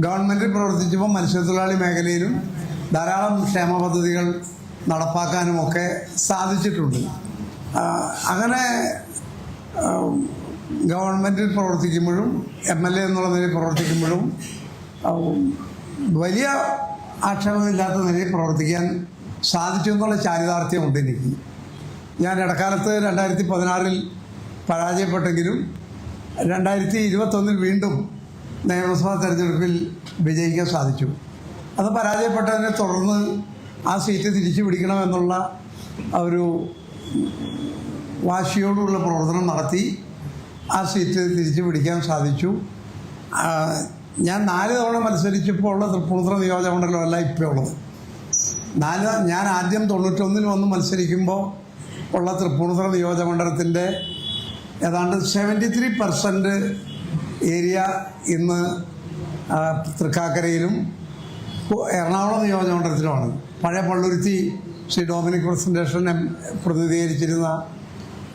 Government പ്രവർത്തിച്ചപ്പോൾ മത്സ്യത്തൊഴിലാളി മേഖലയിലും ധാരാളം ക്ഷേമ പദ്ധതികൾ നടപ്പാക്കാനുമൊക്കെ സാധിച്ചിട്ടുണ്ട്. അങ്ങനെ ഗവൺമെൻറ്റിൽ പ്രവർത്തിക്കുമ്പോഴും MLA എന്നുള്ള നിലയിൽ പ്രവർത്തിക്കുമ്പോഴും വലിയ ആക്ഷേപമില്ലാത്ത നിലയിൽ പ്രവർത്തിക്കാൻ സാധിച്ചു എന്നുള്ള ചാരിതാർത്ഥ്യമുണ്ട് എനിക്ക്. ഞാൻ ഇടക്കാലത്ത് 2016 പരാജയപ്പെട്ടെങ്കിലും 2021 വീണ്ടും നിയമസഭാ തെരഞ്ഞെടുപ്പിൽ വിജയിക്കാൻ സാധിച്ചു. അത് പരാജയപ്പെട്ടതിനെ തുടർന്ന് ആ സീറ്റ് തിരിച്ചു പിടിക്കണമെന്നുള്ള ഒരു വാശിയോടുള്ള പ്രവർത്തനം നടത്തി ആ സീറ്റ് തിരിച്ചു പിടിക്കാൻ സാധിച്ചു. ഞാൻ 4 തവണ മത്സരിച്ചപ്പോൾ ഉള്ള തൃപ്പൂണിത്തുറ നിയോജകമണ്ഡലമല്ല ഇപ്പോൾ ഉള്ളത്. ഞാൻ ആദ്യം 91 വന്ന് മത്സരിക്കുമ്പോൾ ഉള്ള തൃപ്പൂണിത്തുറ നിയോജകമണ്ഡലത്തിൻ്റെ ഏതാണ്ട് 73% ഏരിയ ഇന്ന് തൃക്കാക്കരയിലും എറണാകുളം നിയോജകമണ്ഡലത്തിലുമാണ്. പഴയ പള്ളുരുത്തി ശ്രീ ഡൊമിനിക് പ്രസൻറ്റേഷൻ പ്രതിനിധീകരിച്ചിരുന്ന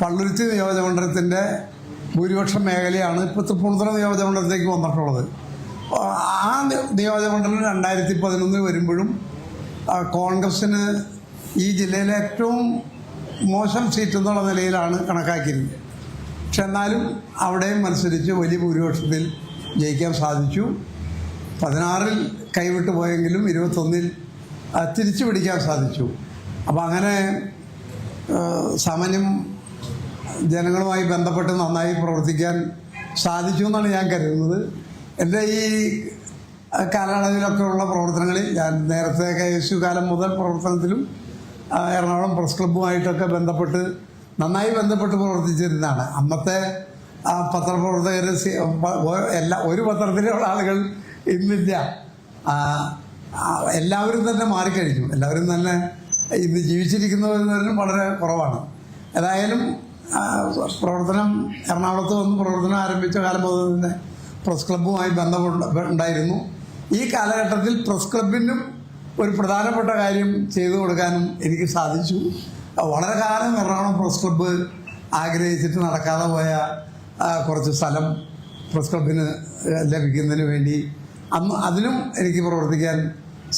പള്ളുരുത്തി നിയോജകമണ്ഡലത്തിൻ്റെ ഭൂരിപക്ഷം മേഖലയാണ് ഇപ്പോൾ തൃപ്പൂണിത്തുറ നിയോജകമണ്ഡലത്തിലേക്ക് വന്നിട്ടുള്ളത്. ആ നിയോജകമണ്ഡലം 2011 വരുമ്പോഴും കോൺഗ്രസ്സിന് ഈ ജില്ലയിലെ ഏറ്റവും മോശം സീറ്റ് എന്നുള്ള നിലയിലാണ് കണക്കാക്കിയിരുന്നത്. പക്ഷെ എന്നാലും അവിടെയും മത്സരിച്ച് വലിയ ഭൂരിപക്ഷത്തിൽ ജയിക്കാൻ സാധിച്ചു. 16 കൈവിട്ട് പോയെങ്കിലും 21 തിരിച്ചു പിടിക്കാൻ സാധിച്ചു. അപ്പോൾ അങ്ങനെ സമന്വയം ജനങ്ങളുമായി ബന്ധപ്പെട്ട് നന്നായി പ്രവർത്തിക്കാൻ സാധിച്ചു എന്നാണ് ഞാൻ കരുതുന്നത്. എൻ്റെ ഈ കാലയളവിലൊക്കെ ഉള്ള പ്രവർത്തനങ്ങളിൽ ഞാൻ നേരത്തെ KSU കാലം മുതൽ പ്രവർത്തനത്തിലും എറണാകുളം പ്രസ് ക്ലബ്ബുമായിട്ടൊക്കെ നന്നായി ബന്ധപ്പെട്ട് പ്രവർത്തിച്ചിരുന്നതാണ്. അന്നത്തെ പത്രപ്രവർത്തകർ ഒരു പത്രത്തിലുള്ള ആളുകൾ ഇന്നില്ല. എല്ലാവരും തന്നെ മാറിക്കഴിഞ്ഞു. എല്ലാവരും തന്നെ ഇന്ന് ജീവിച്ചിരിക്കുന്നവരും വളരെ കുറവാണ്. ഏതായാലും പ്രവർത്തനം എറണാകുളത്ത് വന്ന് പ്രവർത്തനം ആരംഭിച്ച കാലം മുതൽ തന്നെ പ്രസ് ക്ലബ്ബുമായി ബന്ധമുണ്ടായിരുന്നു. ഈ കാലഘട്ടത്തിൽ പ്രസ് ക്ലബിനും ഒരു പ്രധാനപ്പെട്ട കാര്യം ചെയ്തു കൊടുക്കാനും എനിക്ക് സാധിച്ചു. വളരെ കാലം എറണാകുളം പ്രസ് ക്ലബ്ബ് ആഗ്രഹിച്ചിട്ട് നടക്കാതെ പോയ കുറച്ച് സ്ഥലം പ്രസ് ക്ലബിന് ലഭിക്കുന്നതിന് വേണ്ടി അതിനും എനിക്ക് പ്രവർത്തിക്കാൻ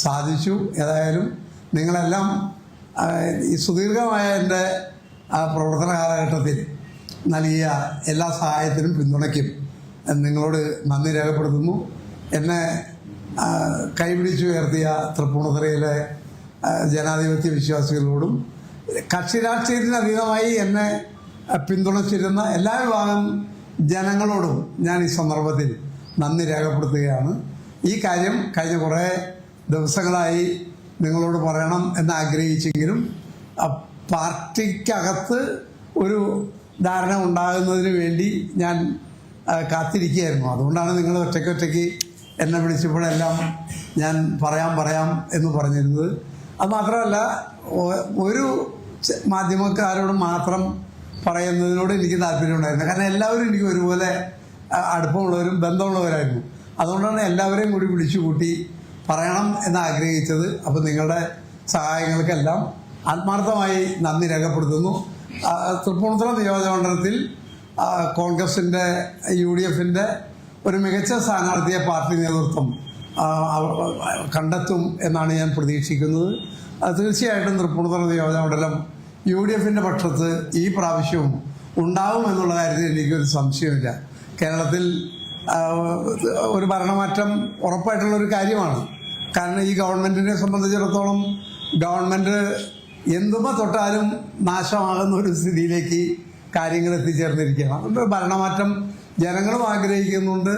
സാധിച്ചു. ഏതായാലും നിങ്ങളെല്ലാം ഈ സുദീർഘമായ എൻ്റെ പ്രവർത്തന കാലഘട്ടത്തിൽ നൽകിയ എല്ലാ സഹായത്തിനും പിന്തുണയ്ക്കും നിങ്ങളോട് നന്ദി രേഖപ്പെടുത്തുന്നു. എന്നെ കൈപിടിച്ചുയർത്തിയ തൃപ്പൂണിത്തുറയിലെ ജനാധിപത്യ വിശ്വാസികളോടും കക്ഷി രാഷ്ട്രീയത്തിന് അതീതമായി എന്നെ പിന്തുണച്ചിരുന്ന എല്ലാ വിഭാഗം ജനങ്ങളോടും ഞാൻ ഈ സന്ദർഭത്തിൽ നന്ദി രേഖപ്പെടുത്തുകയാണ്. ഈ കാര്യം കഴിഞ്ഞ കുറേ ദിവസങ്ങളായി നിങ്ങളോട് പറയണം എന്ന് ആഗ്രഹിച്ചെങ്കിലും പാർട്ടിക്കകത്ത് ഒരു ധാരണ ഉണ്ടാകുന്നതിന് വേണ്ടി ഞാൻ കാത്തിരിക്കുകയായിരുന്നു. അതുകൊണ്ടാണ് നിങ്ങൾ ഒറ്റയ്ക്ക് എന്നെ വിളിച്ചപ്പോഴെല്ലാം ഞാൻ പറയാം എന്ന് പറഞ്ഞിരുന്നത്. അത് മാത്രമല്ല, ഒരു മാധ്യമക്കാരോട് മാത്രം പറയുന്നതിനോട് എനിക്ക് താല്പര്യമുണ്ടായിരുന്നു. കാരണം എല്ലാവരും എനിക്ക് ഒരുപോലെ അടുപ്പമുള്ളവരും ബന്ധമുള്ളവരായിരുന്നു. അതുകൊണ്ടാണ് എല്ലാവരെയും കൂടി വിളിച്ചു കൂട്ടി പറയണം എന്ന് ആഗ്രഹിച്ചത്. അപ്പോൾ നിങ്ങളുടെ സഹായങ്ങൾക്കെല്ലാം ആത്മാർത്ഥമായി നന്ദി രേഖപ്പെടുത്തുന്നു. തൃപ്പൂണിത്തുറ നിയോജകമണ്ഡലത്തിൽ കോൺഗ്രസിൻ്റെ UDFൻ്റെ ഒരു മികച്ച സ്ഥാനാർത്ഥിയെ പാർട്ടി നേതൃത്വം കണ്ടെത്തും എന്നാണ് ഞാൻ പ്രതീക്ഷിക്കുന്നത്. തീർച്ചയായിട്ടും തൃപ്പൂണിത്തുറ നിയോജകമണ്ഡലം UDFൻ്റെ പക്ഷത്ത് ഈ പ്രാവശ്യവും ഉണ്ടാവും എന്നുള്ള കാര്യത്തിൽ എനിക്കൊരു സംശയമില്ല. കേരളത്തിൽ ഒരു ഭരണമാറ്റം ഉറപ്പായിട്ടുള്ളൊരു കാര്യമാണ്. കാരണം ഈ ഗവൺമെൻറ്റിനെ സംബന്ധിച്ചിടത്തോളം ഗവൺമെൻറ് എന്തുമ തൊട്ടാലും നാശമാകുന്ന ഒരു സ്ഥിതിയിലേക്ക് കാര്യങ്ങൾ എത്തിച്ചേർന്നിരിക്കുകയാണ്. അതുകൊണ്ട് ഭരണമാറ്റം ജനങ്ങളും ആഗ്രഹിക്കുന്നുണ്ട്.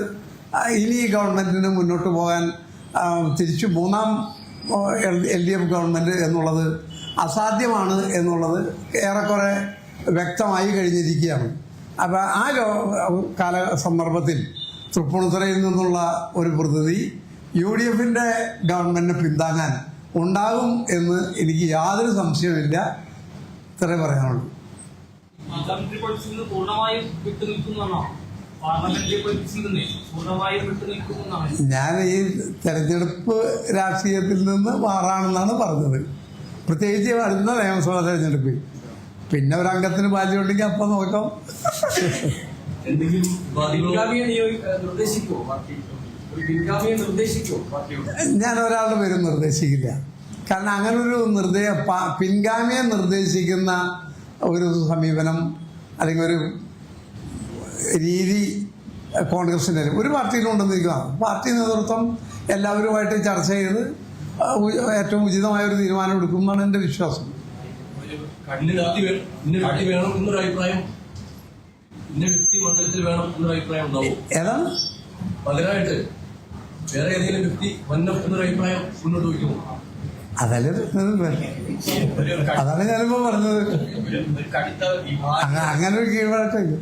ഇനി ഈ ഗവൺമെൻറ്റിന് മുന്നോട്ട് പോകാൻ തിരിച്ചു മൂന്നാം LDF ഗവൺമെൻറ് എന്നുള്ളത് അസാധ്യമാണ് എന്നുള്ളത് ഏറെക്കുറെ വ്യക്തമായി കഴിഞ്ഞിരിക്കുകയാണ്. അപ്പോൾ ആ സന്ദർഭത്തിൽ തൃപ്പൂണിത്തുറയിൽ നിന്നുള്ള ഒരു പ്രതിനിധി UDFൻ്റെ ഗവൺമെൻറ്റിനെ പിന്താങ്ങാൻ ഉണ്ടാകും എന്ന് എനിക്ക് യാതൊരു സംശയമില്ല. ഇത്രേ പറയാനുള്ളൂ. ഞാൻ ഈ തെരഞ്ഞെടുപ്പ് രാഷ്ട്രീയത്തിൽ നിന്ന് മാറാണെന്നാണ് പറഞ്ഞത്. പ്രത്യേകിച്ച് അടുത്ത നിയമസഭാ തെരഞ്ഞെടുപ്പ്. പിന്നെ ഒരു അംഗത്തിന് ബാധ്യതയുണ്ടെങ്കിൽ അപ്പം നോക്കാം. ഞാൻ ഒരാളുടെ പേരും നിർദ്ദേശിക്കില്ല. കാരണം അങ്ങനൊരു പിൻഗാമിയെ നിർദ്ദേശിക്കുന്ന ഒരു സമീപനം അല്ലെങ്കിൽ ഒരു രീതി കോൺഗ്രസിൻ്റെ ഒരു പാർട്ടിയിലും ഉണ്ടെന്നിരിക്കുക. പാർട്ടി നേതൃത്വം എല്ലാവരുമായിട്ട് ചർച്ച ചെയ്ത് ഏറ്റവും ഉചിതമായ ഒരു തീരുമാനം എടുക്കും എന്നാണ് എൻ്റെ വിശ്വാസം. ഏതാണ് അതല്ലേ അതാണ് ഞാനിപ്പോ പറഞ്ഞത്. അങ്ങനെ ഒരു കീഴ്വഴക്കില്ല.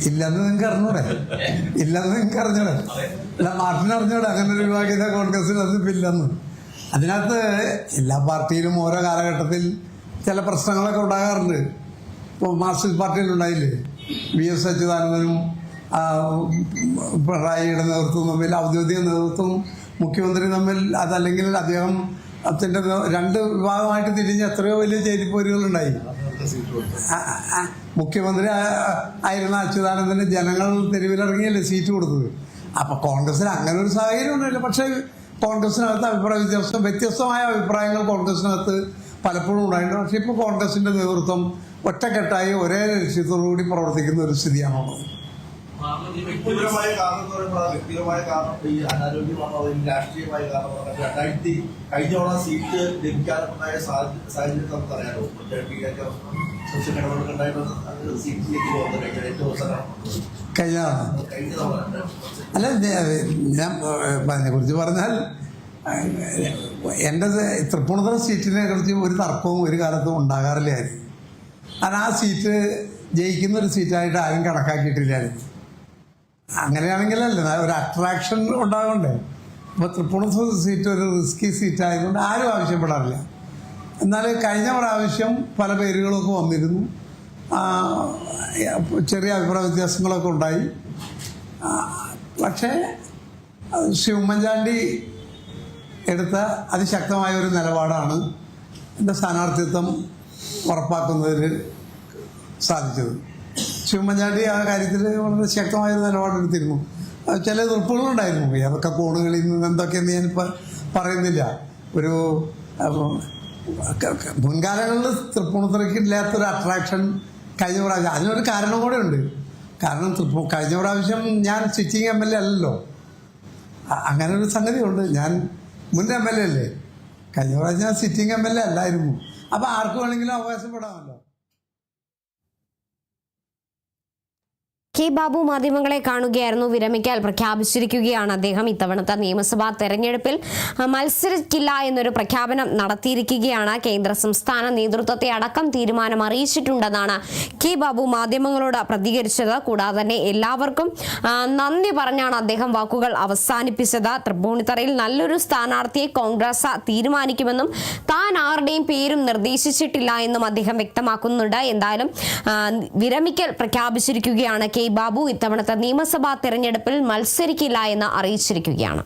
ഇല്ലെന്ന് നിങ്ങൾക്ക് അറിഞ്ഞൂടെ? ഇല്ലെന്ന് നിങ്ങൾക്ക് അറിഞ്ഞൂടെ? അല്ല, മാർട്ടിന് അറിഞ്ഞൂടെ അങ്ങനെ ഒരു വിഭാഗീയത കോൺഗ്രസിനകത്ത് ഇല്ലെന്ന്? അതിനകത്ത് എല്ലാ പാർട്ടിയിലും ഓരോ കാലഘട്ടത്തിൽ ചില പ്രശ്നങ്ങളൊക്കെ ഉണ്ടാകാറുണ്ട്. ഇപ്പോൾ മാർക്സിസ്റ്റ് പാർട്ടിയിലുണ്ടായില്ലേ, VS അച്യുതാനന്ദനും പിണറായിയുടെ നേതൃത്വം തമ്മിൽ, ഔദ്യോഗിക നേതൃത്വം മുഖ്യമന്ത്രി തമ്മിൽ, അതല്ലെങ്കിൽ അദ്ദേഹത്തിൻ്റെ രണ്ട് വിഭാഗമായിട്ട് തിരിഞ്ഞ് എത്രയോ വലിയ ചേരിപ്പോരുകളുണ്ടായി. മുഖ്യമന്ത്രി ആയിരുന്ന അച്യുതാനന്ദന് ജനങ്ങൾ തെരുവിലിറങ്ങിയല്ലേ സീറ്റ് കൊടുത്തത്. അപ്പം കോൺഗ്രസിന് അങ്ങനെ ഒരു സാഹചര്യം ഒന്നുമില്ല. പക്ഷേ കോൺഗ്രസിനകത്ത് വ്യത്യസ്തമായ അഭിപ്രായങ്ങൾ കോൺഗ്രസിനകത്ത് പലപ്പോഴും ഉണ്ടായിട്ടുണ്ട്. പക്ഷേ ഇപ്പോൾ കോൺഗ്രസിൻ്റെ നേതൃത്വം ഒറ്റക്കെട്ടായി ഒരേ ലക്ഷ്യത്തോടുകൂടി പ്രവർത്തിക്കുന്ന ഒരു സ്ഥിതിയാണുള്ളത്. വ്യക്തിപരമായ കാരണം ഈ അനാരോഗ്യമാണോ രാഷ്ട്രീയമായ കാരണം? കഴിഞ്ഞ തവണ സീറ്റ് ലഭിക്കാനുണ്ടായ സാഹചര്യം നമുക്ക് അറിയാലോ. അല്ല, ഞാൻ അതിനെക്കുറിച്ച് പറഞ്ഞാൽ എൻ്റെ തൃപ്പൂണിത്തുറ സീറ്റിനെ കുറിച്ച് ഒരു തർക്കവും ഒരു കാലത്തും ഉണ്ടാകാറില്ലായിരുന്നു. കാരണം ആ സീറ്റ് ജയിക്കുന്ന ഒരു സീറ്റായിട്ട് ആരും കണക്കാക്കിയിട്ടില്ലായിരുന്നു. അങ്ങനെയാണെങ്കിലല്ലേ ഒരു അട്രാക്ഷൻ ഉണ്ടാകണ്ടേ. ഇപ്പോൾ തൃപ്പൂണിത്തുറ സീറ്റ് ഒരു റിസ്കി സീറ്റായതുകൊണ്ട് ആരും ആവശ്യപ്പെടാറില്ല. എന്നാൽ കഴിഞ്ഞ പ്രാവശ്യം പല പേരുകളൊക്കെ വന്നിരുന്നു. ചെറിയ അഭിപ്രായ വ്യത്യാസങ്ങളൊക്കെ ഉണ്ടായി. പക്ഷേ ഉമ്മൻചാണ്ടി എടുത്ത അതിശക്തമായ ഒരു നിലപാടാണ് എൻ്റെ സ്ഥാനാർത്ഥിത്വം ഉറപ്പാക്കുന്നതിൽ സാധിച്ചത്. ഉമ്മൻചാണ്ടി ആ കാര്യത്തിൽ വളരെ ശക്തമായൊരു നിലപാടെടുത്തിരുന്നു. ചില എതിർപ്പുകളുണ്ടായിരുന്നു. അതൊക്കെ കോണുകളിൽ നിന്ന് എന്തൊക്കെയെന്ന് ഞാനിപ്പോൾ പറയുന്നില്ല. ഒരു മുൻകാലങ്ങളിൽ തൃപ്പൂണിത്തുറയ്ക്ക് ഇല്ലാത്തൊരു അട്രാക്ഷൻ കഴിഞ്ഞ പ്രാവശ്യം, അതിനൊരു കാരണം കൂടെ ഉണ്ട്. കാരണം കഴിഞ്ഞ പ്രാവശ്യം ഞാൻ സിറ്റിംഗ് MLA അല്ലല്ലോ. അങ്ങനെ ഒരു സംഗതിയുണ്ട്. ഞാൻ മുൻ MLA അല്ലേ. കഴിഞ്ഞ പ്രാവശ്യം ഞാൻ സിറ്റിംഗ് MLA അല്ലായിരുന്നു. അപ്പോൾ ആർക്ക് വേണമെങ്കിലും അവകാശപ്പെടാമല്ലോ. കെ ബാബു മാധ്യമങ്ങളെ കാണുകയായിരുന്നു. വിരമിക്കൽ പ്രഖ്യാപിച്ചിരിക്കുകയാണ് അദ്ദേഹം. ഇത്തവണത്തെ നിയമസഭാ തെരഞ്ഞെടുപ്പിൽ മത്സരിക്കില്ല എന്നൊരു പ്രഖ്യാപനം നടത്തിയിരിക്കുകയാണ്. കേന്ദ്ര സംസ്ഥാന നേതൃത്വത്തെ അടക്കം തീരുമാനം അറിയിച്ചിട്ടുണ്ടെന്നാണ് കെ ബാബു മാധ്യമങ്ങളോട് പ്രതികരിച്ചത്. കൂടാതെ തന്നെ എല്ലാവർക്കും നന്ദി പറഞ്ഞാണ് അദ്ദേഹം വാക്കുകൾ അവസാനിപ്പിച്ചത്. തൃപ്പൂണിത്തുറയിൽ നല്ലൊരു സ്ഥാനാർത്ഥിയെ കോൺഗ്രസ് തീരുമാനിക്കുമെന്നും താൻ ആരുടെയും പേരും നിർദ്ദേശിച്ചിട്ടില്ല എന്നും അദ്ദേഹം വ്യക്തമാക്കുന്നുണ്ട്. എന്തായാലും വിരമിക്കൽ പ്രഖ്യാപിച്ചിരിക്കുകയാണ് കെ ബാബു. ഇത്തവണത്തെ നിയമസഭാ തെരഞ്ഞെടുപ്പിൽ മത്സരിക്കില്ല എന്ന് അറിയിച്ചിരിക്കുകയാണ്.